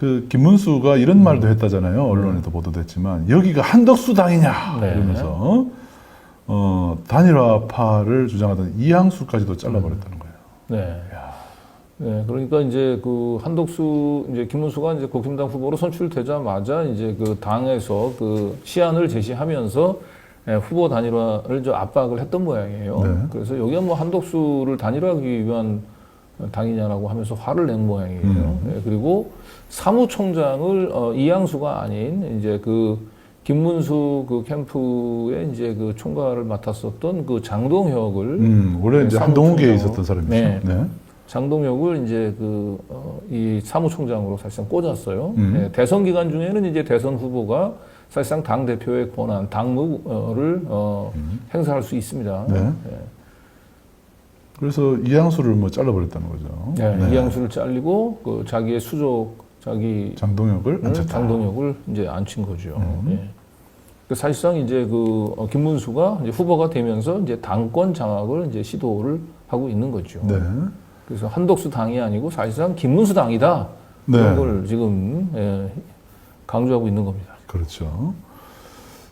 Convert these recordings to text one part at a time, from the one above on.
그 김문수가 이런 말도 했다잖아요. 언론에도 보도됐지만 여기가 한덕수 당이냐 네. 이러면서 단일화파를 주장하던 이항수까지도 잘라버렸다는 거예요. 네. 네, 그러니까 이제 그 한덕수, 이제 김문수가 이제 국힘당 후보로 선출되자마자 이제 그 당에서 그 시안을 제시하면서 후보 단일화를 좀 압박을 했던 모양이에요. 네. 그래서 여기가 뭐 한덕수를 단일화하기 위한 당이냐라고 하면서 화를 낸 모양이에요. 네, 그리고 사무총장을 이항수가 아닌 이제 그 김문수 그 캠프에 이제 그 총괄을 맡았었던 그 장동혁을 원래 이제 한동욱에 있었던 사람이죠. 네. 네. 장동혁을 이제 이 사무총장으로 사실상 꽂았어요. 네, 대선 기간 중에는 이제 대선 후보가 사실상 당 대표의 권한, 당무를 행사할 수 있습니다. 네. 네. 그래서 이항수를 뭐 잘라버렸다는 거죠. 네, 네. 이항수를 잘리고 그 자기의 수족, 장동혁을 앉혔다. 장동혁을 이제 앉힌 거죠. 네. 그 사실상 이제 그 김문수가 이제 후보가 되면서 이제 당권 장악을 이제 시도를 하고 있는 거죠. 네. 그래서 한덕수 당이 아니고 사실상 김문수 당이다. 네. 그런 걸 지금 강조하고 있는 겁니다. 그렇죠.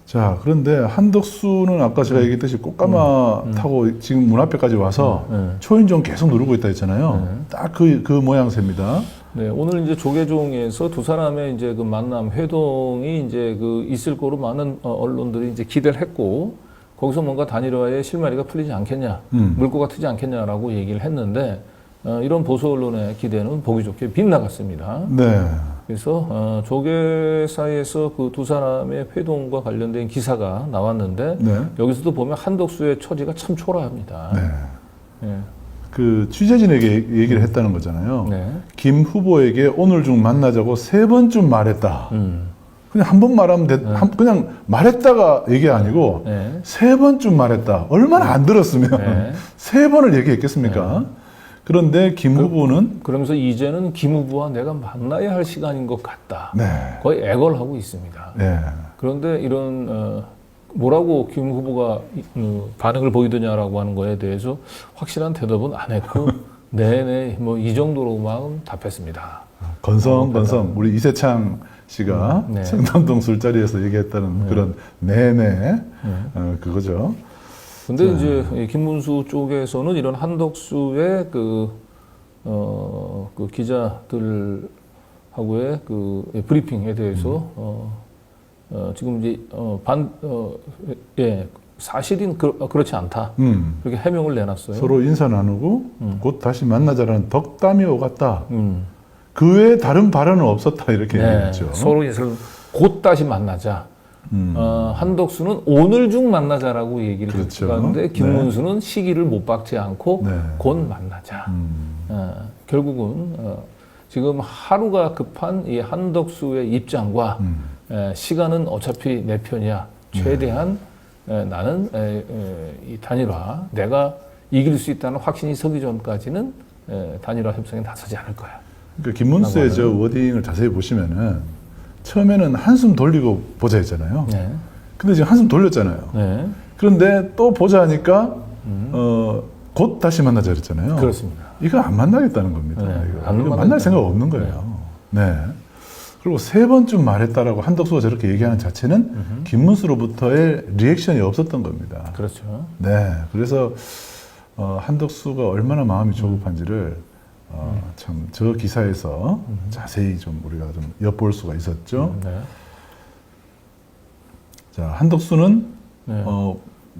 자, 그런데 한덕수는 아까 제가 얘기했듯이 꽃가마 타고 지금 문 앞에까지 와서 초인종 계속 누르고 있다 했잖아요. 딱 그 모양새입니다. 네, 오늘 이제 조계종에서 두 사람의 이제 그 만남, 회동이 이제 그 있을 거로 많은 언론들이 이제 기대를 했고, 거기서 뭔가 단일화의 실마리가 풀리지 않겠냐, 물꼬가 트지 않겠냐라고 얘기를 했는데, 이런 보수 언론의 기대는 보기 좋게 빗나갔습니다. 네. 그래서 조계사에서 그 두 사람의 회동과 관련된 기사가 나왔는데 네. 여기서도 보면 한덕수의 처지가 참 초라합니다. 네. 네. 그 취재진에게 얘기를 했다는 거잖아요. 네. 김 후보에게 오늘 중 만나자고 3번쯤 말했다. 그냥 한 번 말하면 그냥 말했다가 얘기 아니고 네. 3번쯤 말했다. 얼마나 안 들었으면 네. 3번을 얘기했겠습니까? 그런데 김 후보는 그러면서 이제는 김 후보와 내가 만나야 할 시간인 것 같다. 네. 거의 애걸하고 있습니다. 네. 그런데 이런 뭐라고 김 후보가 반응을 보이더냐라고 하는 거에 대해서 확실한 대답은 안 했고 네네 뭐 이 정도로만 답했습니다. 건성 우리 이세창 씨가 네. 청담동 술자리에서 얘기했다는 그런 네네 그거죠. 근데 이제 이 김문수 쪽에서는 이런 한덕수의 그 기자들하고의 그 브리핑에 대해서 지금 이제 사실인 그렇지 않다. 그렇게 해명을 내놨어요. 서로 인사 나누고 곧 다시 만나자라는 덕담이 오갔다. 그 외에 다른 발언은 없었다 이렇게 얘기했죠. 서로 인사를 곧 다시 만나자. 한덕수는 오늘 중 만나자라고 얘기를 그렇죠. 하는데 김문수는 시기를 못 박지 않고 네. 곧 만나자. 결국은 지금 하루가 급한 이 한덕수의 입장과 시간은 어차피 내 편이야. 최대한 나는 이 단일화 내가 이길 수 있다는 확신이 서기 전까지는 단일화 협상에 나서지 않을 거야. 그러니까 김문수의 저 워딩을 자세히 보시면은 처음에는 한숨 돌리고 보자 했잖아요. 네. 근데 지금 한숨 돌렸잖아요. 네. 그런데 또 보자 하니까 곧 다시 만나자 그랬잖아요. 그렇습니다. 이거 안 만나겠다는 겁니다. 네. 이거 만날 생각 없는 거예요. 네. 그리고 3번쯤 말했다라고 한덕수가 저렇게 얘기하는 자체는 김문수로부터의 리액션이 없었던 겁니다. 그렇죠. 네. 그래서 한덕수가 얼마나 마음이 조급한지를 참 저 기사에서 자세히 좀 우리가 좀 엿볼 수가 있었죠. 네. 자, 한덕수는 네.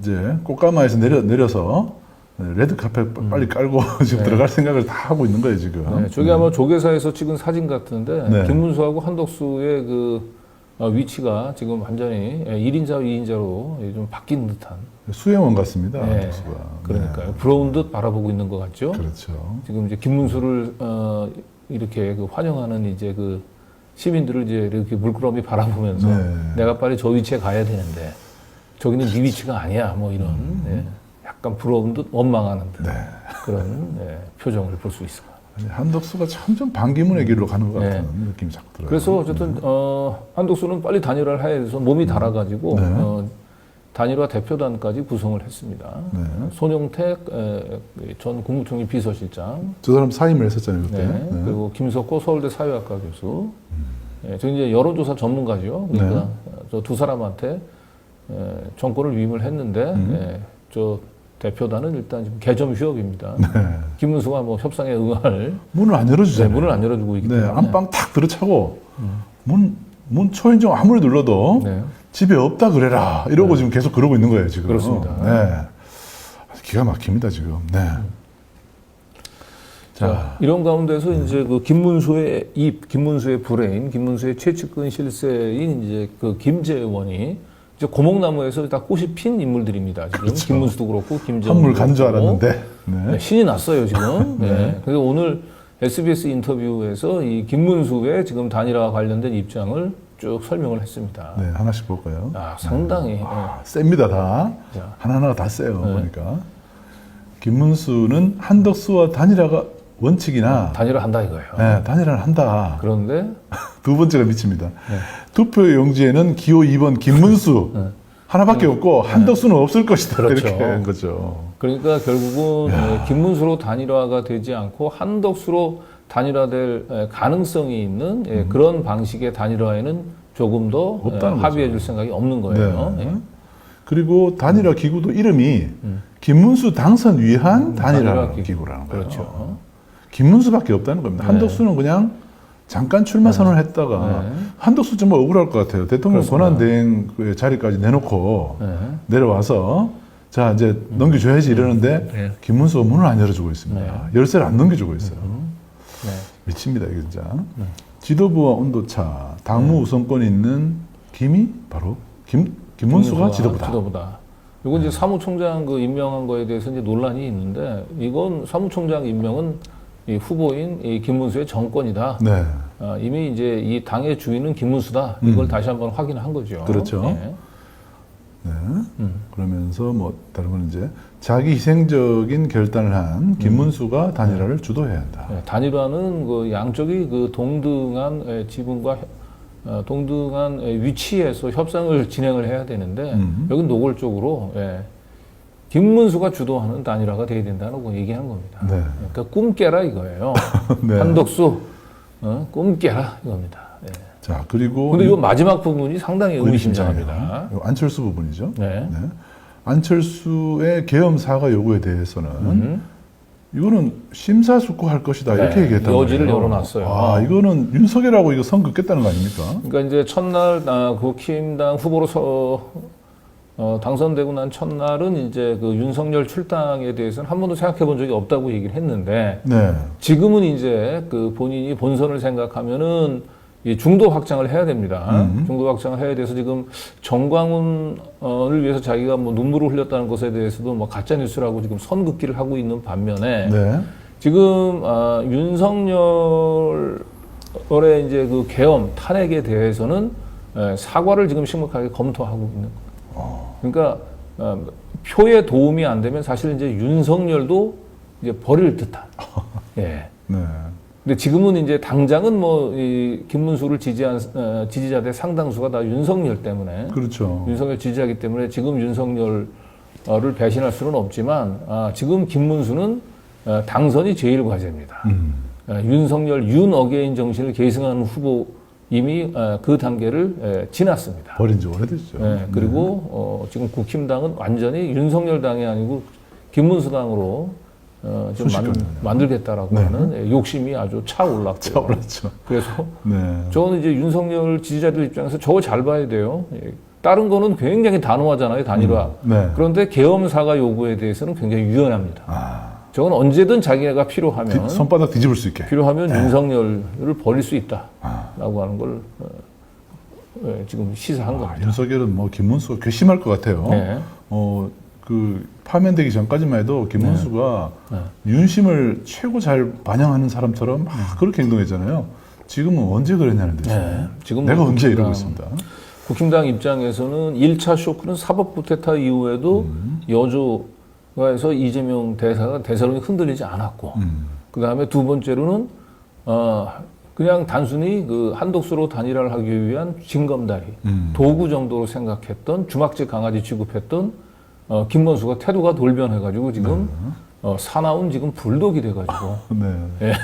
이제 꽃가마에서 내려서 레드 카펫 빨리 깔고 지금 들어갈 생각을 다 하고 있는 거예요 지금. 네, 저게 아마 조계사에서 찍은 사진 같은데 네. 김문수하고 한덕수의 그 위치가 지금 완전히 1인자, 2인자로 좀 바뀐 듯한. 수행원 같습니다. 네, 한덕수가. 그러니까요. 네. 부러운 듯 바라보고 있는 것 같죠. 그렇죠. 지금 이제 김문수를 이렇게 그 환영하는 이제 그 시민들을 이제 이렇게 물끄러미 바라보면서 네. 내가 빨리 저 위치에 가야 되는데 저기는 네 위치가 아니야. 뭐 이런 약간 부러운 듯 원망하는 듯 네. 그런 표정을 볼 수 있을 것 같아요. 한덕수가 참 좀 반기문의 길로 가는 것 같은 느낌이 자꾸 들어요. 그래서 어쨌든 한덕수는 빨리 단일화를 해야 돼서 몸이 달아가지고 단일화 대표단까지 구성을 했습니다. 네. 손용택 전 국무총리 비서실장, 저 사람 사임을 했었잖아요 그때. 네. 네. 그리고 김석호 서울대 사회학과 교수, 저 이제 여론조사 전문가죠. 그러니까 저 두 사람한테 정권을 위임을 했는데 저 대표단은 일단 지금 개점 휴업입니다. 네. 김문수가 뭐 협상에 응할 문을 안 열어주잖아요. 문을 안 열어주고 있기 네, 때문에 안방 탁 들어차고 문 초인종 아무리 눌러도 네. 집에 없다 그래라 이러고 지금 계속 그러고 있는 거예요 지금. 그렇습니다. 네, 기가 막힙니다 지금. 네. 자, 이런 가운데서 이제 그 김문수의 김문수의 브레인, 김문수의 최측근 실세인 이제 그 김재원이 이제 고목나무에서 다 꽃이 핀 인물들입니다. 지금 그렇죠. 김문수도 그렇고 김재원 한물 간 줄 알았는데. 네. 네, 신이 났어요 지금. 네. 그래서 오늘 SBS 인터뷰에서 이 김문수의 지금 단일화 관련된 입장을 쭉 설명을 했습니다. 네, 하나씩 볼까요? 아, 상당히 셉니다 다. 자. 하나하나가 다 세요 보니까. 김문수는 한덕수와 단일화가 원칙이나 단일화 한다 이거예요. 네, 단일화를 한다. 그런데 두 번째가 미칩니다. 투표 용지에는 기호 2번 김문수 하나밖에 없고 한덕수는 없을 것이다. 그렇죠. 이렇게 한 거죠. 그러니까 결국은 김문수로 단일화가 되지 않고 한덕수로 단일화될 가능성이 있는 그런 방식의 단일화에는 조금 더 없다는 합의해 거죠. 줄 생각이 없는 거예요. 네. 예. 그리고 단일화 기구도 이름이 김문수 당선 위한 단일화 기구라는 거예요. 그렇죠. 김문수밖에 없다는 겁니다. 네. 한덕수는 그냥 잠깐 출마 선언을 했다가 네. 한덕수 정말 억울할 것 같아요. 대통령 그렇습니다. 권한대행 그 자리까지 내놓고 네. 내려와서 자 이제 넘겨줘야지 이러는데 네. 김문수가 문을 안 열어주고 있습니다. 네. 열쇠를 안 넘겨주고 있어요. 네. 미칩니다 이게 진짜. 지도부와 온도차, 당무 우선권이 있는 김이 바로 김문수가 지도부다. 이건 이제 사무총장 그 임명한 거에 대해서 이제 논란이 있는데 이건 사무총장 임명은 이 후보인 이 김문수의 정권이다. 네. 이미 이제 이 당의 주인은 김문수다. 이걸 다시 한번 확인한 거죠. 그렇죠. 네. 네. 그러면서 뭐 다른 건 이제 자기 희생적인 결단을 한 김문수가 단일화를 주도해야 한다. 네, 단일화는 그 양쪽이 그 동등한 지분과 동등한 위치에서 협상을 진행을 해야 되는데 여기 노골적으로 김문수가 주도하는 단일화가 돼야 된다고 얘기한 겁니다. 네. 그러니까 꿈 깨라 이거예요. 네. 한덕수 꿈 깨라 이겁니다. 예. 자 그리고 근데 이 마지막 부분이 상당히 의미심장합니다. 요 안철수 부분이죠. 네. 네. 안철수의 계엄 사과 요구에 대해서는 이거는 심사숙고할 것이다 이렇게 네, 얘기했단 여지를 말이에요. 열어놨어요. 아 이거는 윤석열하고 이거 선 긋겠다는 거 아닙니까? 그러니까 이제 첫날 국힘당 후보로 당선되고 난 첫날은 이제 그 윤석열 출당에 대해서는 한 번도 생각해 본 적이 없다고 얘기를 했는데 네. 지금은 이제 그 본인이 본선을 생각하면은 이 중도 확장을 해야 됩니다. 중도 확장을 해야 돼서 지금 정광훈을 위해서 자기가 뭐 눈물을 흘렸다는 것에 대해서도 뭐 가짜 뉴스라고 지금 선긋기를 하고 있는 반면에 네. 지금 윤석열의 이제 그 계엄 탄핵에 대해서는 사과를 지금 심각하게 검토하고 있는 거예요. 그러니까 표에 도움이 안 되면 사실 이제 윤석열도 이제 버릴 듯한. 예. 네. 근데 지금은 이제 당장은 뭐 이 김문수를 지지한 지지자들 상당수가 다 윤석열 때문에 그렇죠. 윤석열 지지하기 때문에 지금 윤석열을 배신할 수는 없지만 지금 김문수는 당선이 제일 과제입니다. 윤석열 윤 어게인 정신을 계승하는 후보 이미 그 단계를 지났습니다. 버린 지 오래됐죠. 네, 그리고 지금 국힘당은 완전히 윤석열 당이 아니고 김문수 당으로 좀 만들겠다라고 네. 하는 욕심이 아주 차올랐고요. 차올랐죠. 그래서 네. 저는 이제 윤석열 지지자들 입장에서 저거 잘 봐야 돼요. 다른 거는 굉장히 단호하잖아요, 단일화. 네. 그런데 계엄 사과 요구에 대해서는 굉장히 유연합니다. 저건 언제든 자기가 필요하면 손바닥 뒤집을 수 있게. 필요하면 윤석열을 버릴 수 있다라고 하는 걸 지금 시사한 겁니다. 윤석열은 뭐 김문수가 괘씸할 것 같아요. 네. 그 파면되기 전까지만 해도 김문수가 윤심을 최고 잘 반영하는 사람처럼 막 그렇게 행동했잖아요. 지금은 언제 그랬냐는 듯이. 지금 내가 언제 국힘당, 이러고 있습니다. 국힘당 입장에서는 1차 쇼크는 사법 쿠데타 이후에도 여조가에서 이재명 대사가 대세론이 흔들리지 않았고, 그 다음에 두 번째로는 그냥 단순히 그 한독수로 단일화를 하기 위한 징검다리, 도구 정도로 생각했던 주막지 강아지 취급했던 김문수가 태도가 돌변해가지고 지금 사나운 지금 불독이 돼가지고 네. 예.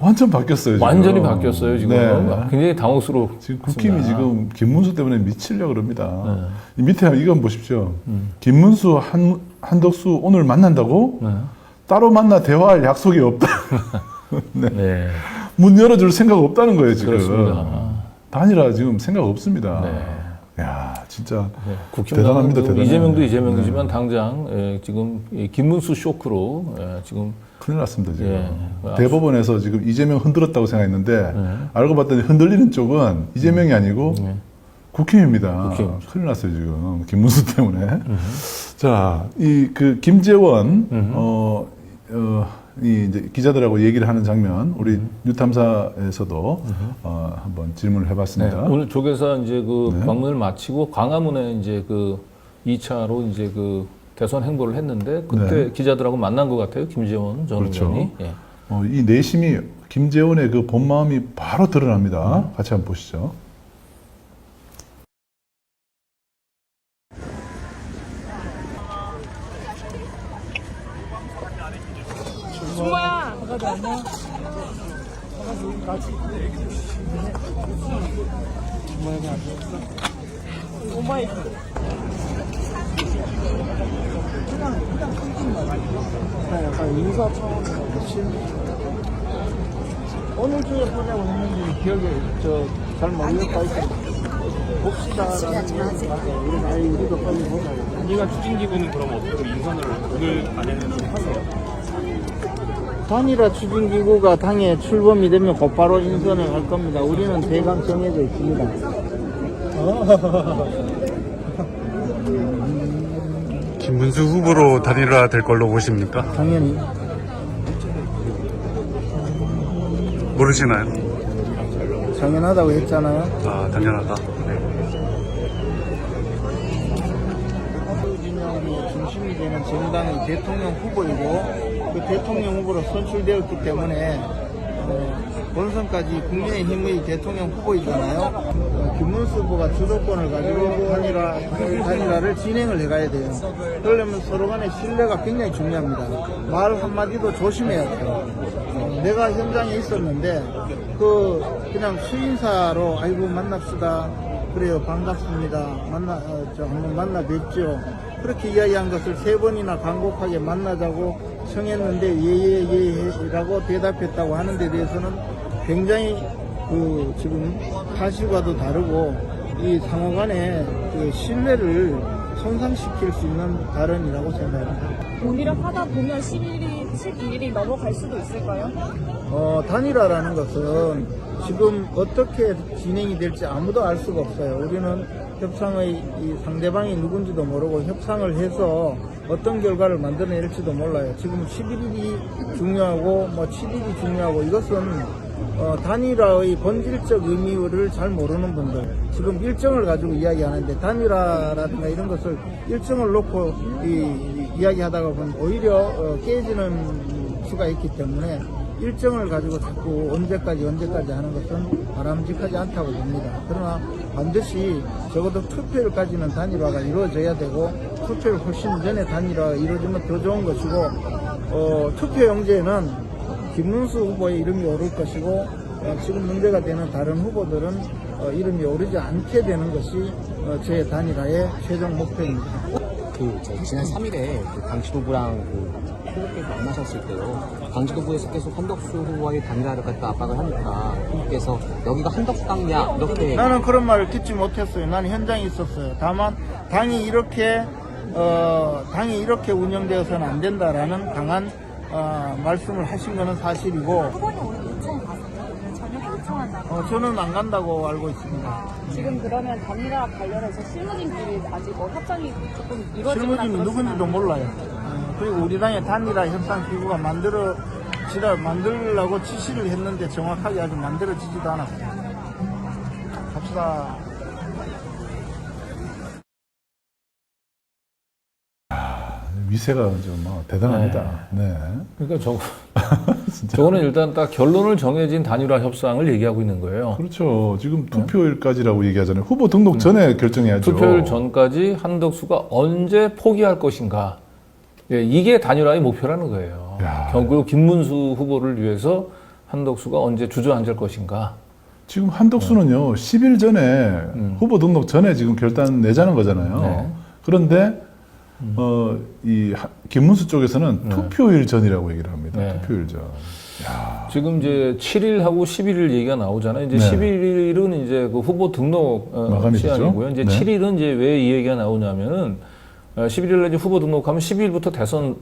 완전 바뀌었어요. 지금. 완전히 바뀌었어요 지금. 네. 굉장히 당혹스러워. 지금 국힘이 지금 김문수 때문에 미치려고 그럽니다. 이 밑에 이건 보십시오. 김문수 한덕수 오늘 만난다고? 따로 만나 대화할 약속이 없다. 네. 네. 문 열어줄 생각 없다는 거예요, 지금. 그렇습니다. 단일화 지금 생각 없습니다. 네. 야, 진짜 국힘 대단합니다, 대단해요. 이재명도 이재명이지만 당장 지금 이 김문수 쇼크로 지금 큰일 났습니다, 지금. 예. 대법원에서 지금 이재명 흔들었다고 생각했는데 알고 봤더니 흔들리는 쪽은 이재명이 아니고 국힘입니다. 국힘. 큰일 났어요, 지금. 김문수 때문에. 자, 그 김재원 이 이제 기자들하고 얘기를 하는 장면, 우리 뉴탐사에서도 한번 질문을 해봤습니다. 네, 오늘 조계사 이제 그 네. 방문을 마치고 광화문에 이제 그 2차로 이제 그 대선 행보를 했는데 그때 네. 기자들하고 만난 것 같아요. 김재원 전 그렇죠. 의원이. 예. 이 내심이 김재원의 그 본 마음이 바로 드러납니다. 같이 한번 보시죠. 준모야. 오마이. 약간 인사 차원에서 오늘 중에 보내고 했는데 기억에 잘 모르겠다 해서 봅시다라는 우리가 우리도 빨리 보자. 단일화 추진 기구는 그럼 어떻게 인선을 오늘 안에는 좀 하세요? 단일화 추진기구가 당에 출범이 되면 곧바로 인선을 할 겁니다. 우리는 대강 정해져 있습니다. 김문수 후보로 단일화 될 걸로 보십니까? 당연히 모르시나요? 당연하다고 했잖아요. 아, 당연하다. 진영의 중심이 되는 정당이 대통령 후보이고 그 대통령 후보로 선출되었기 때문에 본선까지 국민의힘의 대통령 후보이잖아요. 김문수 후보가 주도권을 가지고 단일화를 진행을 해가야 돼요. 그러려면 서로 간의 신뢰가 굉장히 중요합니다. 말 한마디도 조심해야 돼요. 내가 현장에 있었는데 그냥 수인사로 아이고 만납시다. 그래요, 반갑습니다. 한번 만나 뵙죠. 그렇게 이야기한 것을 3번이나 간곡하게 만나자고 청했는데 예예예라고 대답했다고 하는 데 대해서는 굉장히 지금 사실과도 다르고 이 상호 간의 그 신뢰를 손상시킬 수 있는 발언이라고 생각합니다. 오히려 하다 보면 11일이 넘어갈 수도 있을까요? 단일화라는 것은 지금 어떻게 진행이 될지 아무도 알 수가 없어요. 우리는 협상의 이 상대방이 누군지도 모르고 협상을 해서 어떤 결과를 만들어낼지도 몰라요. 지금 11일이 중요하고 7일이 중요하고 이것은 단일화의 본질적 의미를 잘 모르는 분들, 지금 일정을 가지고 이야기하는데 단일화라든가 이런 것을 일정을 놓고 이야기하다가 보면 오히려 깨지는 수가 있기 때문에 일정을 가지고 자꾸 언제까지 하는 것은 바람직하지 않다고 봅니다. 그러나 반드시 적어도 투표일까지는 단일화가 이루어져야 되고 투표를 훨씬 전에 단일화가 이루어지면 더 좋은 것이고 투표용지에는 김문수 후보의 이름이 오를 것이고 지금 문제가 되는 다른 후보들은 이름이 오르지 않게 되는 것이 제 단일화의 최종 목표입니다. 지난 3일에 당 지도부랑 후보께서 만나셨을 때요. 당 지도부에서 계속 한덕수 후보와의 단일화를 갖다 압박을 하니까 후보께서 여기가 한덕당이야 이렇게. 나는 그런 말을 듣지 못했어요. 나는 현장에 있었어요. 다만 당이 이렇게 운영되어서는 안 된다라는 강한 말씀을 하신 것은 사실이고. 후보님 오늘 요청 가세요? 오늘 저녁에 요청한다고. 저는 안 간다고 알고 있습니다. 지금 그러면 단일화 관련해서 실무진끼리 아직 협상이 조금 이루어지거나 실무진이 그렇진 누군지도 않아요. 몰라요. 그리고 우리 당의 단일화 협상기구가 만들려고 지시를 했는데 정확하게 아직 만들어지지도 않았어요. 갑시다. 위세가 좀 대단합니다. 네. 그러니까 저거는 일단 딱 결론을 정해진 단일화 협상을 얘기하고 있는 거예요. 그렇죠. 지금 투표일까지라고 얘기하잖아요. 후보 등록 전에 결정해야죠. 투표일 전까지 한덕수가 언제 포기할 것인가. 예, 이게 단일화의 목표라는 거예요. 야. 결국 김문수 후보를 위해서 한덕수가 언제 주저앉을 것인가. 지금 한덕수는요, 10일 전에 후보 등록 전에 지금 결단 내자는 거잖아요. 네. 그런데 김문수 쪽에서는 투표일 전이라고 얘기를 합니다. 네. 투표일 전. 야. 지금 이제 7일하고 11일 얘기가 나오잖아요. 이제 네. 11일은 이제 그 후보 등록 마감이 시한이고요. 되죠? 이제 네. 7일은 이제 왜 이 얘기가 나오냐면은 11일에 이제 후보 등록하면 12일부터 대선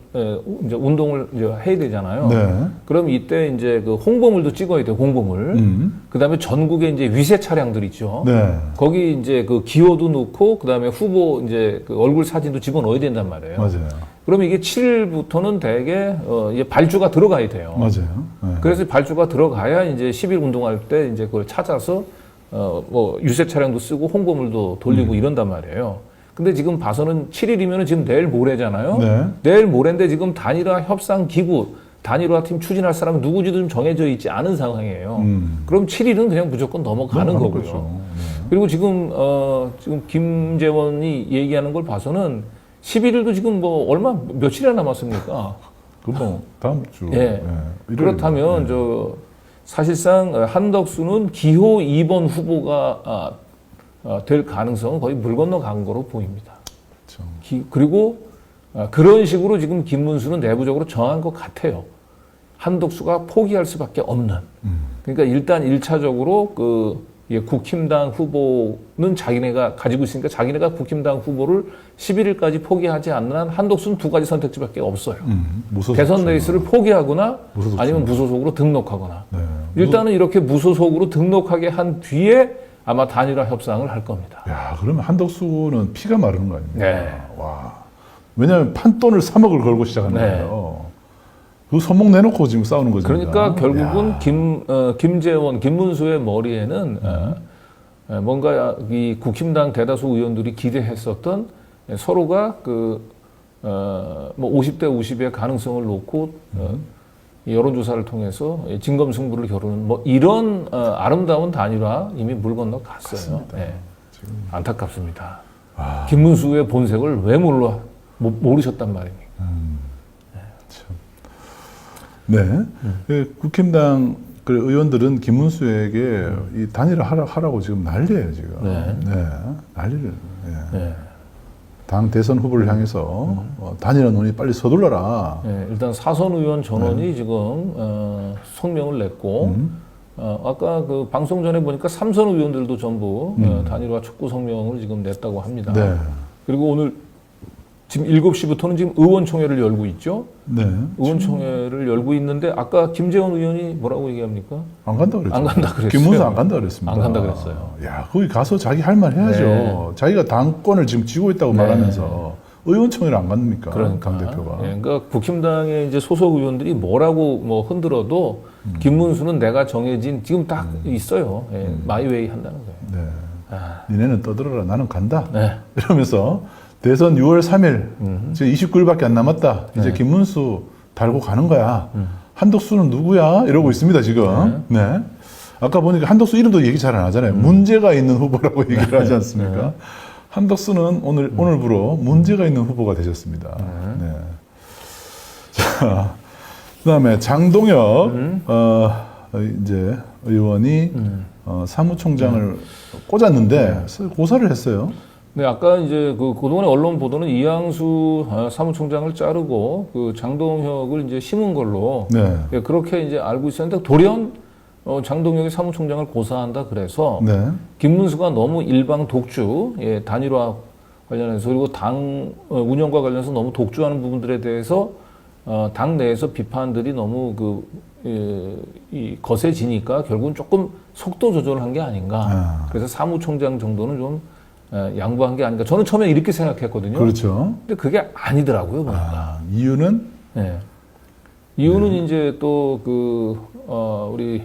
이제 운동을 이제 해야 되잖아요. 네. 그럼 이때 이제 그 홍보물도 찍어야 돼요. 공보물. 그다음에 전국에 이제 위세 차량들 있죠. 네. 거기 이제 그 기호도 넣고 그다음에 후보 이제 그 얼굴 사진도 집어넣어야 된단 말이에요. 맞아요. 그러면 이게 7일부터는 대개 이제 발주가 들어가야 돼요. 맞아요. 네. 그래서 발주가 들어가야 이제 10일 운동할 때 이제 그걸 찾아서 뭐 유세 차량도 쓰고 홍보물도 돌리고 이런단 말이에요. 근데 지금 봐서는 7일이면 지금 내일 모레잖아요. 네. 내일 모레인데 지금 단일화 협상 기구, 단일화 팀 추진할 사람은 누구지도 좀 정해져 있지 않은 상황이에요. 그럼 7일은 그냥 무조건 넘어가는 거고요. 거죠. 네. 그리고 지금 김재원이 얘기하는 걸 봐서는 11일도 지금 뭐 며칠이나 남았습니까? 금방 다음 주. 예. 네. 일요일. 그렇다면 네. 사실상 한덕수는 기호 2번 후보가 될 가능성은 거의 물 건너간 거로 보입니다. 그렇죠. 그리고 그런 식으로 지금 김문수는 내부적으로 정한 것 같아요. 한덕수가 포기할 수밖에 없는. 그러니까 일단 1차적으로 국힘당 후보는 자기네가 가지고 있으니까 자기네가 국힘당 후보를 11일까지 포기하지 않는 한 한덕수는 두 가지 선택지밖에 없어요. 대선 레이스를 포기하거나 무소속 아니면 무소속으로 등록하거나. 네. 일단은 이렇게 무소속으로 등록하게 한 뒤에 아마 단일화 협상을 할 겁니다. 야, 그러면 한덕수는 피가 마르는 거 아닙니까? 네. 와. 왜냐하면 판돈을 3억을 걸고 시작하는 네. 거예요. 그 손목 내놓고 지금 싸우는 거죠. 그러니까 결국은 김재원, 김문수의 머리에는 뭔가 이 국힘당 대다수 의원들이 기대했었던 서로가 뭐 50대 50의 가능성을 놓고 여론조사를 통해서 진검승부를 겨루는 뭐 이런 아름다운 단일화 이미 물 건너 갔어요. 네. 안타깝습니다. 김문수의 본색을 왜 모르셨단 말입니까? 네. 국힘당 의원들은 김문수에게 이 단일화 하라고 지금 난리예요, 지금. 네. 난리를. 예. 네. 당 대선 후보를 향해서 단일화 논의 빨리 서둘러라. 네, 일단 사선 의원 전원이 지금 성명을 냈고 아까 그 방송 전에 보니까 삼선 의원들도 전부 단일화 촉구 성명을 지금 냈다고 합니다. 네. 그리고 오늘 지금 7시부터는 지금 의원총회를 열고 있죠. 네. 의원총회를 열고 있는데 아까 김재원 의원이 뭐라고 얘기합니까? 안 간다 그랬죠. 안 간다 그랬어요. 김문수 안 간다 그랬습니다. 안 간다 그랬어요. 야, 거기 가서 자기 할 말 해야죠. 네. 자기가 당권을 지금 쥐고 있다고 네. 말하면서 의원총회를 안 갑니까? 그러니까. 당대표가. 예, 그러니까 국힘당의 이제 소속 의원들이 뭐라고 뭐 흔들어도 김문수는 내가 정해진 지금 딱 있어요. 예, 마이웨이 한다는 거예요. 네. 니네는 떠들어라. 나는 간다. 네. 이러면서 대선 6월 3일, 이제 29일밖에 안 남았다. 이제 김문수 달고 가는 거야. 한덕수는 누구야? 이러고 있습니다, 지금. 네. 아까 보니까 한덕수 이름도 얘기 잘 안 하잖아요. 문제가 있는 후보라고 얘기를 하지 않습니까? 한덕수는 오늘부로 문제가 있는 후보가 되셨습니다. 네. 자, 그 다음에 장동혁, 이제 의원이 사무총장을 꽂았는데 고사를 했어요. 네, 아까 이제 그동안의 언론 보도는 이양수 사무총장을 자르고 그 장동혁을 이제 심은 걸로 네. 예, 그렇게 이제 알고 있었는데 돌연 장동혁이 사무총장을 고사한다 그래서 네. 김문수가 너무 일방 독주, 예, 단일화 관련해서 그리고 당 운영과 관련해서 너무 독주하는 부분들에 대해서 당 내에서 비판들이 너무 이 거세지니까 결국은 조금 속도 조절을 한 게 아닌가. 그래서 사무총장 정도는 좀 양보한 게 아닌가. 저는 처음에 이렇게 생각했거든요. 그렇죠. 근데 그게 아니더라고요, 보니까. 이유는? 네. 이유는 이제 또 우리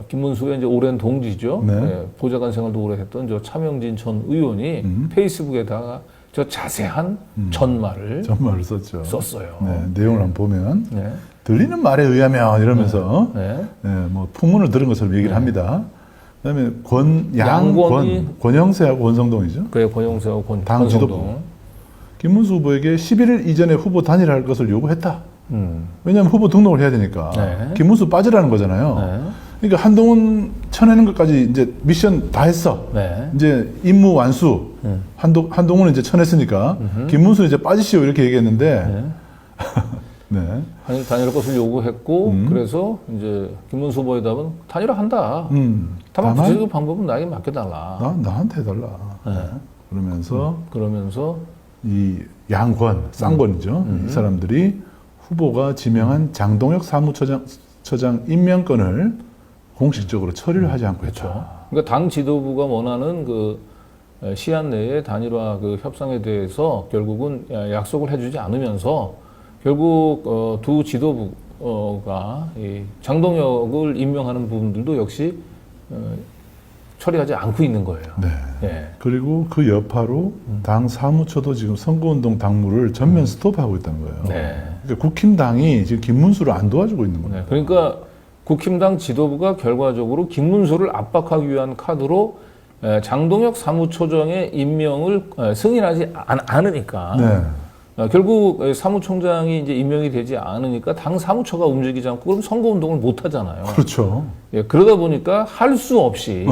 김문수의 이제 오랜 동지죠. 네. 네, 보좌관 생활도 오래 했던 저 차명진 전 의원이 페이스북에다가 저 자세한 전말을 정말을 썼죠. 썼어요. 네, 내용을 한번 보면 네. 들리는 말에 의하면 이러면서 네. 뭐 풍문을 들은 것처럼 얘기를 합니다. 그다음에 양권이- 권영세하고 권성동이죠. 그래 권영세하고 당 권성동. 지도부. 김문수 후보에게 11일 이전에 후보 단일화할 것을 요구했다. 왜냐하면 후보 등록을 해야 되니까. 네. 김문수 빠지라는 거잖아요. 네. 그러니까 한동훈 쳐내는 것까지 이제 미션 다 했어. 네. 이제 임무 완수. 한동훈은 이제 쳐냈으니까 김문수 이제 빠지시오 이렇게 얘기했는데. 네. 단일화 것을 요구했고 그래서 이제 김문수 후보의 답은 단일화한다. 다만 구체적인 방법은 나에게 맡겨달라. 나한테 해달라. 그러면서 그러면서 이 양권, 쌍권이죠. 이 사람들이 후보가 지명한 장동혁 사무처장 임명권을 공식적으로 처리를 하지 않고 했죠. 그러니까 당 지도부가 원하는 그 시한 내에 단일화 그 협상에 대해서 결국은 약속을 해주지 않으면서 결국 두 지도부가 이 장동혁을 임명하는 부분들도 역시 처리하지 않고 있는 거예요. 네. 예. 그리고 그 여파로 당 사무처도 지금 선거운동 당무를 전면 스톱하고 있다는 거예요. 네. 그러니까 국힘당이 지금 김문수를 안 도와주고 있는 거예요. 네. 그러니까 국힘당 지도부가 결과적으로 김문수를 압박하기 위한 카드로 장동혁 사무처장의 임명을 승인하지 않으니까 네. 결국 사무총장이 이제 임명이 되지 않으니까 당 사무처가 움직이지 않고 그럼 선거운동을 못 하잖아요. 그렇죠. 예, 그러다 보니까 할 수 없이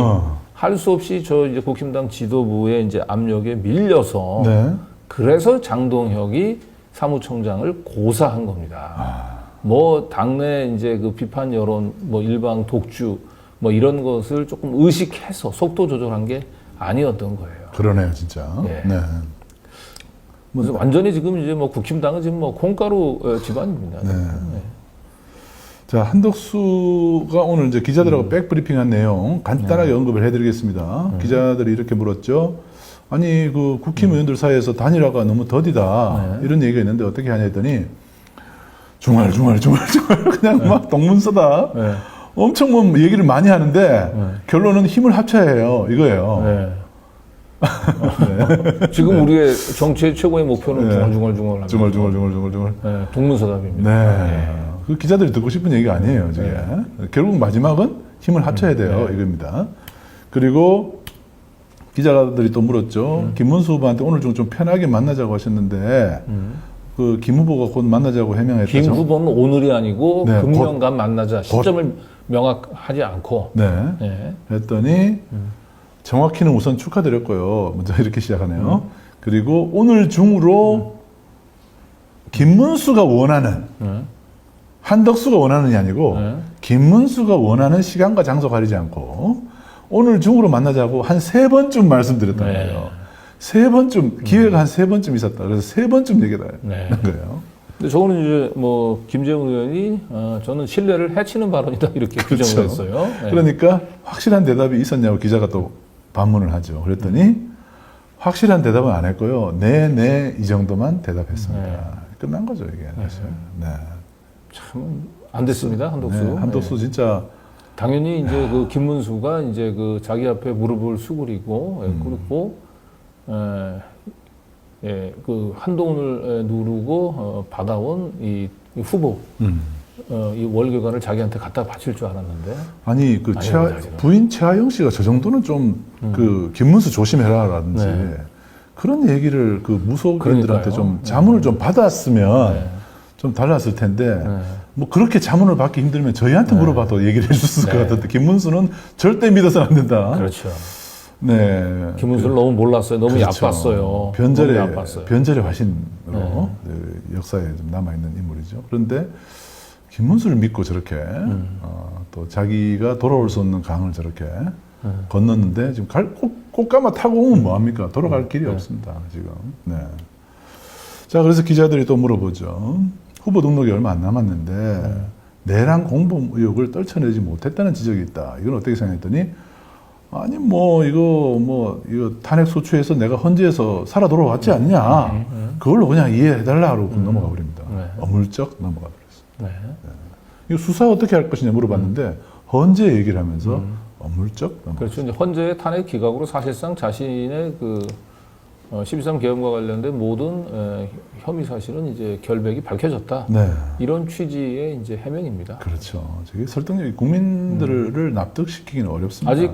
저 이제 국힘당 지도부의 이제 압력에 밀려서 네. 그래서 장동혁이 사무총장을 고사한 겁니다. 뭐 당내 이제 그 비판 여론, 뭐 일방 독주, 뭐 이런 것을 조금 의식해서 속도 조절한 게 아니었던 거예요. 그러네요, 진짜. 예. 네. 그래서 완전히 지금 이제 뭐 국힘당은 지금 뭐 콩가루 집안입니다. 네. 자, 한덕수가 오늘 이제 기자들하고 백브리핑한 내용 간단하게 언급을 해드리겠습니다. 기자들이 이렇게 물었죠. 아니, 그 국힘 의원들 사이에서 단일화가 너무 더디다. 이런 얘기가 있는데 어떻게 하냐 했더니 중얼 그냥 막 동문서다. 네. 엄청 뭐 얘기를 많이 하는데 결론은 힘을 합쳐야 해요. 이거예요. 네. 지금 우리의 정치의 최고의 목표는 중얼중얼 중얼. 네, 동문서답입니다. 네. 그 기자들이 듣고 싶은 얘기가 아니에요, 저게. 결국 마지막은 힘을 합쳐야 돼요, 이겁니다. 그리고 기자들이 또 물었죠. 김문수 후보한테 오늘 좀 편하게 만나자고 하셨는데, 그 김 후보가 곧 만나자고 해명했다. 김 후보는 오늘이 아니고 네, 금명간 만나자 시점을 명확하지 않고 네. 했더니 정확히는 우선 축하드렸고요. 먼저 이렇게 시작하네요. 그리고 오늘 중으로 김문수가 원하는 한덕수가 원하는 게 아니고 김문수가 원하는 시간과 장소 가리지 않고 오늘 중으로 만나자고 한 3번쯤 말씀드렸단 말이에요. 3번쯤 기회가 한 3번쯤 있었다. 그래서 3번쯤 얘기를 한 거예요. 근데 저거는 이제 뭐 김재웅 의원이 저는 신뢰를 해치는 발언이다 이렇게 규정을 했어요. 네. 그러니까 확실한 대답이 있었냐고 기자가 또 반문을 하죠. 그랬더니 확실한 대답은 안 했고요. 네, 이 정도만 대답했습니다. 끝난 거죠, 이게 사실. 네. 참 안 됐습니다, 한덕수. 네, 한덕수 진짜 당연히 이제 그 김문수가 이제 그 자기 앞에 무릎을 수그리고 그리고 그 한동훈을 누르고 받아온 이 후보 이 월계관을 자기한테 갖다 바칠 줄 알았는데 아니 그 아닙니다, 지금. 부인 최하영 씨가 저 정도는 좀 그 김문수 조심해라라든지 그런 얘기를 그 무속인들한테 그러니까요. 좀 자문을 좀 받았으면 좀 달랐을 텐데 뭐 그렇게 자문을 받기 힘들면 저희한테 물어봐도 얘기를 해줬을 것 같은데 김문수는 절대 믿어서는 안 된다. 그렇죠. 네. 김문수를 너무 몰랐어요. 너무 그렇죠. 얕봤어요. 너무 변절의 얕봤어요. 화신으로 그 역사에 좀 남아있는 인물이죠. 그런데 김문수를 믿고 저렇게 또 자기가 돌아올 수 없는 강을 저렇게 건넜는데 지금 꽃가마 타고 오면 뭐합니까? 돌아갈 길이 없습니다. 지금. 네. 자, 그래서 기자들이 또 물어보죠. 후보 등록이 얼마 안 남았는데 내란 공범 의혹을 떨쳐내지 못했다는 지적이 있다. 이건 어떻게 생각했더니 아니 이거 탄핵 소추에서 내가 헌재에서 살아 돌아왔지 않냐. 그걸로 그냥 이해해달라 고 넘어가 버립니다. 어물쩍 넘어가 버렸어요. 이거 수사 어떻게 할 것이냐 물어봤는데 헌재 얘기를 하면서 어물쩍 넘어가. 그렇죠. 이제 헌재의 탄핵 기각으로 사실상 자신의 그 12.3 계엄과 관련된 모든 혐의 사실은 이제 결백이 밝혀졌다. 네. 이런 취지의 이제 해명입니다. 그렇죠. 저게 설득력이 국민들을 납득시키기는 어렵습니다. 아직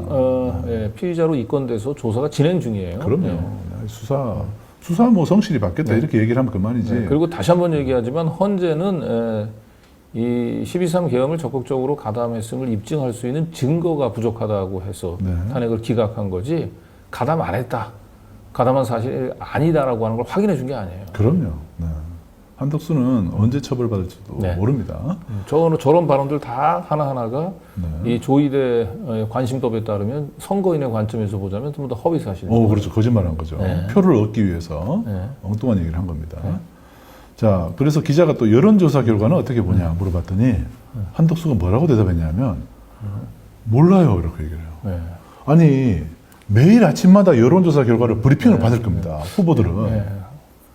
피의자로 입건돼서 조사가 진행 중이에요. 그럼요. 네. 수사 뭐 성실히 받겠다 이렇게 얘기를 하면 그만이지. 네. 그리고 다시 한번 얘기하지만 헌재는 이 12.3 계엄을 적극적으로 가담했음을 입증할 수 있는 증거가 부족하다고 해서 네. 탄핵을 기각한 거지 가담 안 했다. 가담한 사실이 아니다라고 하는 걸 확인해 준 게 아니에요. 그럼요. 네. 한덕수는 언제 처벌받을지도 네. 모릅니다. 저런 발언들 다 하나하나가 네. 이 조이대 관심법에 따르면 선거인의 관점에서 보자면 전부 다 허위 사실입니다. 그렇죠. 거짓말한 거죠. 네. 표를 얻기 위해서 네. 엉뚱한 얘기를 한 겁니다. 자, 그래서 기자가 또 여론조사 결과는 어떻게 보냐 물어봤더니 한덕수가 뭐라고 대답했냐면 몰라요 이렇게 얘기를 해요. 네. 아니 매일 아침마다 여론조사 결과를 브리핑을 받을 겁니다. 후보들은. 네.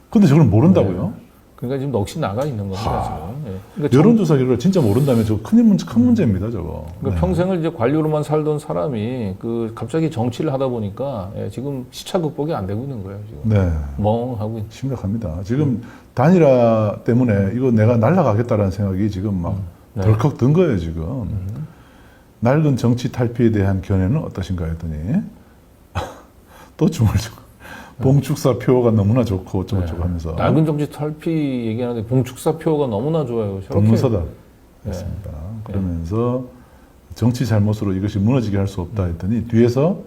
근데 저걸 모른다고요? 그러니까 지금 넋이 나가 있는 겁니다. 지금. 네. 그러니까 여론조사 결과를 진짜 모른다면 저거 큰 문제입니다. 저거. 그러니까 평생을 이제 관료로만 살던 사람이 갑자기 정치를 하다 보니까 지금 시차 극복이 안 되고 있는 거예요. 지금. 네. 멍하고 있는. 심각합니다. 지금 단일화 때문에 이거 내가 날아가겠다라는 생각이 지금 막 덜컥 든 거예요, 지금. 낡은 정치 탈피에 대한 견해는 어떠신가 했더니 또 중얼중얼 봉축사 표가 너무나 좋고 어쩌고저쩌고 하면서 낡은 정치 탈피 얘기하는데 봉축사 표가 너무나 좋아요. 저렇게. 동문서다 했습니다. 그러면서 정치 잘못으로 이것이 무너지게 할 수 없다 했더니 뒤에서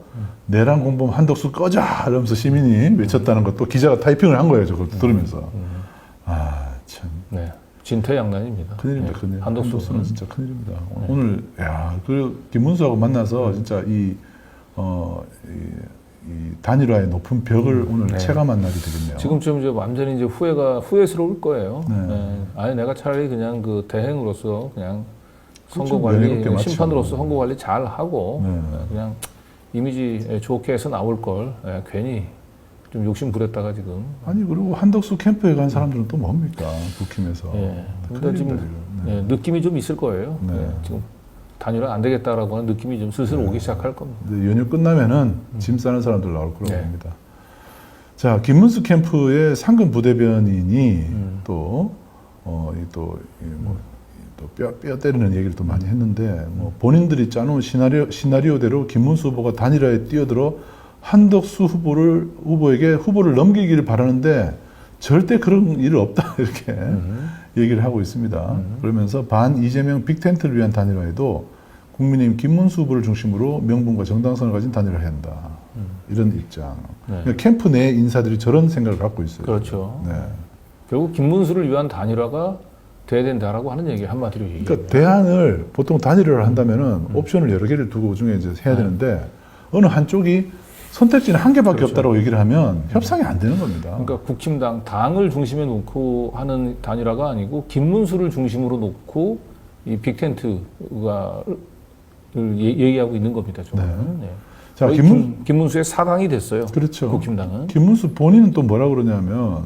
내란 공범 한덕수 꺼져! 이러면서 시민이 외쳤다는 것도 기자가 타이핑을 한 거예요. 저걸 들으면서. 아, 참. 네. 진퇴양난입니다. 큰일입니다, 큰일. 한덕수는 한덕수는 진짜 큰일입니다. 오늘, 그 김문수하고 만나서 진짜 이 단일화의 높은 벽을 오늘 체감한 날이 되겠네요. 지금쯤 이제 완전히 이제 후회스러울 거예요. 네. 네. 아니 내가 차라리 그냥 그 대행으로서 그냥 그렇죠. 선거 관리 여유롭게 맞죠. 심판으로서 선거 관리 잘 하고 네. 그냥 이미지 좋게 해서 나올 걸 괜히 좀 욕심 부렸다가 지금. 아니, 그리고 한덕수 캠프에 간 사람들은 또 뭡니까? 국힘에서. 그러니까 지금 네. 느낌이 좀 있을 거예요. 네. 지금 단일화 안 되겠다라고 하는 느낌이 좀 슬슬 오기 시작할 겁니다. 근데 연휴 끝나면은 짐 싸는 사람들 나올 거라고 네. 봅니다. 자, 김문수 캠프의 상근 부대변인이 또 뼈 때리는 얘기를 또 많이 했는데, 뭐 본인들이 짜놓은 시나리오대로 김문수 후보가 단일화에 뛰어들어 한덕수 후보에게 후보를 넘기기를 바라는데 절대 그런 일 없다 이렇게 얘기를 하고 있습니다. 그러면서 반 이재명 빅텐트를 위한 단일화에도 국민의힘 김문수 후보를 중심으로 명분과 정당성을 가진 단일화를 해야 한다. 이런 입장. 그러니까 캠프 내 인사들이 저런 생각을 갖고 있어요. 그렇죠. 네. 결국 김문수를 위한 단일화가 돼야 된다라고 하는 얘기 한마디로 얘기해요. 그러니까 대안을 보통 단일화를 한다면은 옵션을 여러 개를 두고 중에 이제 해야 되는데 어느 한쪽이 선택지는 한 개밖에 없다라고 얘기를 하면 협상이 안 되는 겁니다. 그러니까 국힘당 당을 중심에 놓고 하는 단일화가 아니고 김문수를 중심으로 놓고 이 빅텐트가 얘기하고 있는 겁니다. 저는. 네. 자, 김문수의 사당이 됐어요. 그렇죠. 국힘당은. 김문수 본인은 또 뭐라 그러냐면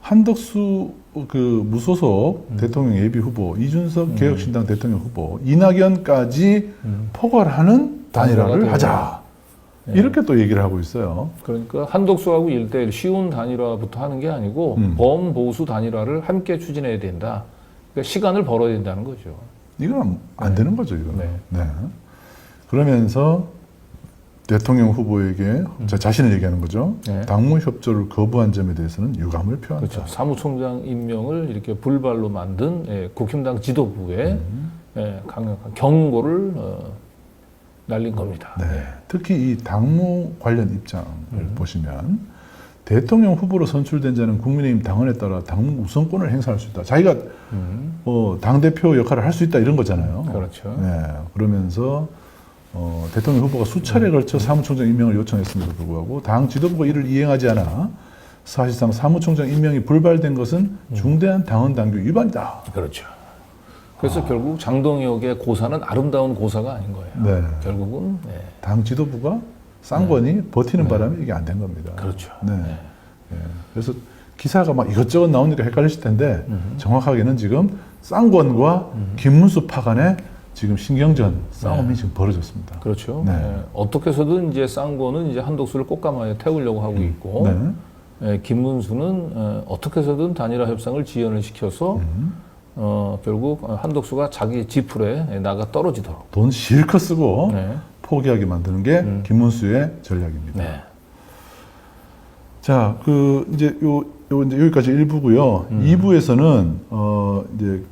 한덕수 그 무소속 대통령 예비 후보, 이준석 개혁신당 대통령 후보, 이낙연까지 포괄하는 단일화를 하자. 네. 이렇게 또 얘기를 하고 있어요. 그러니까 한덕수하고 1대1 쉬운 단일화부터 하는 게 아니고 범보수 단일화를 함께 추진해야 된다. 그러니까 시간을 벌어야 된다는 거죠. 이건 안 되는 거죠, 이거는. 네. 네. 그러면서 대통령 후보에게 자신을 얘기하는 거죠. 네. 당무 협조를 거부한 점에 대해서는 유감을 표한다. 그렇죠. 사무총장 임명을 이렇게 불발로 만든 국힘당 지도부에 강력한 경고를 날린 겁니다. 네. 특히 이 당무 관련 입장을 보시면 대통령 후보로 선출된 자는 국민의힘 당원에 따라 당무 우선권을 행사할 수 있다. 자기가 당대표 역할을 할 수 있다 이런 거잖아요. 그렇죠. 네. 그러면서 대통령 후보가 수차례 걸쳐 사무총장 임명을 요청했음에도 불구하고 당 지도부가 이를 이행하지 않아 사실상 사무총장 임명이 불발된 것은 중대한 당원 당규 위반이다. 그렇죠. 그래서 결국 장동혁의 고사는 아름다운 고사가 아닌 거예요. 네. 결국은 당 지도부가 쌍권이 버티는 바람에 이게 안 된 겁니다. 그렇죠. 네. 네. 그래서 기사가 막 이것저것 나오니까 헷갈리실 텐데 정확하게는 지금 쌍권과 김문수 파 간에 지금 신경전 싸움이 지금 벌어졌습니다. 그렇죠. 네. 예, 어떻게 해서든 이제 쌍권은 이제 한덕수를 꽃가마에 태우려고 하고 있고, 네. 예, 김문수는 어떻게 해서든 단일화 협상을 지연을 시켜서 결국 한덕수가 자기 지풀에 나가 떨어지도록. 돈 실컷 쓰고 네. 포기하게 만드는 게 김문수의 전략입니다. 네. 자, 이제 이제 여기까지 1부고요. 2부에서는 이제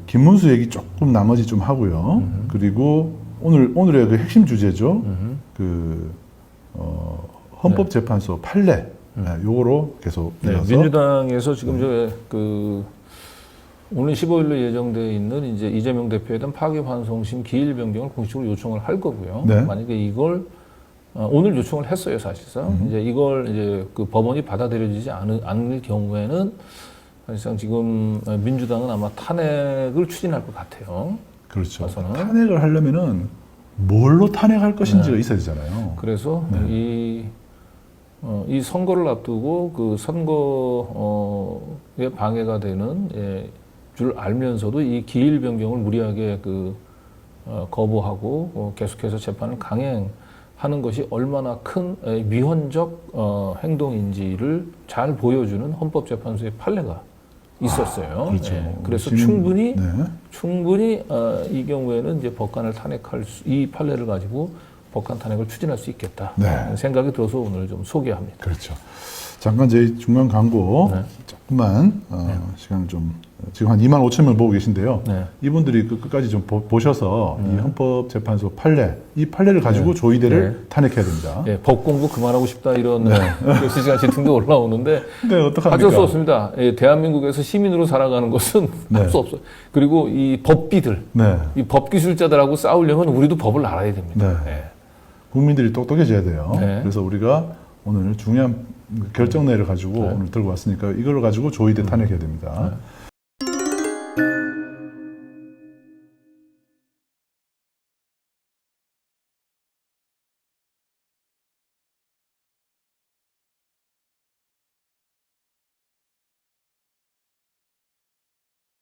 김문수 얘기 조금 나머지 좀 하고요. 그리고 오늘의 그 핵심 주제죠. 헌법재판소 판례. 네, 요거로 계속 네, 이어서 민주당에서 지금 오늘 15일로 예정되어 있는 이제 이재명 대표에 대한 파기환송심 기일 변경을 공식적으로 요청을 할 거고요. 네. 만약에 이걸 오늘 요청을 했어요, 사실상. 이제 이걸 이제 그 법원이 받아들여지지 않을 경우에는 사실상 지금 민주당은 아마 탄핵을 추진할 것 같아요. 그렇죠. 봐서는. 탄핵을 하려면은 뭘로 탄핵할 것인지가 있어야 되잖아요. 그래서 네. 이 선거를 앞두고 그 선거에 방해가 되는 줄 알면서도 이 기일 변경을 무리하게 거부하고 계속해서 재판을 강행하는 것이 얼마나 큰 위헌적 행동인지를 잘 보여주는 헌법재판소의 판례가 있었어요. 그렇죠. 그래서 지금, 충분히 이 경우에는 이제 법관을 이 판례를 가지고 법관 탄핵을 추진할 수 있겠다. 네. 생각이 들어서 오늘 좀 소개합니다. 그렇죠. 잠깐 저희 중간 광고 네. 조금만 시간을 좀 지금 한 2만 5천 명 보고 계신데요. 네. 이분들이 끝까지 좀 보셔서 이 헌법재판소 판례, 이 판례를 가지고 조희대를 탄핵해야 됩니다. 예, 법 공부 그만하고 싶다 이런 실시간 지통도 올라오는데 네, 어떡합니까? 어쩔 수 없습니다. 예, 대한민국에서 시민으로 살아가는 것은 네. 할 수 없어요. 그리고 이 법비들, 네. 이 법기술자들하고 싸우려면 우리도 법을 알아야 됩니다. 네. 예. 국민들이 똑똑해져야 돼요. 네. 그래서 우리가 오늘 중요한 결정내를 가지고 오늘 들고 왔으니까 이걸 가지고 조희대 탄핵해야 됩니다.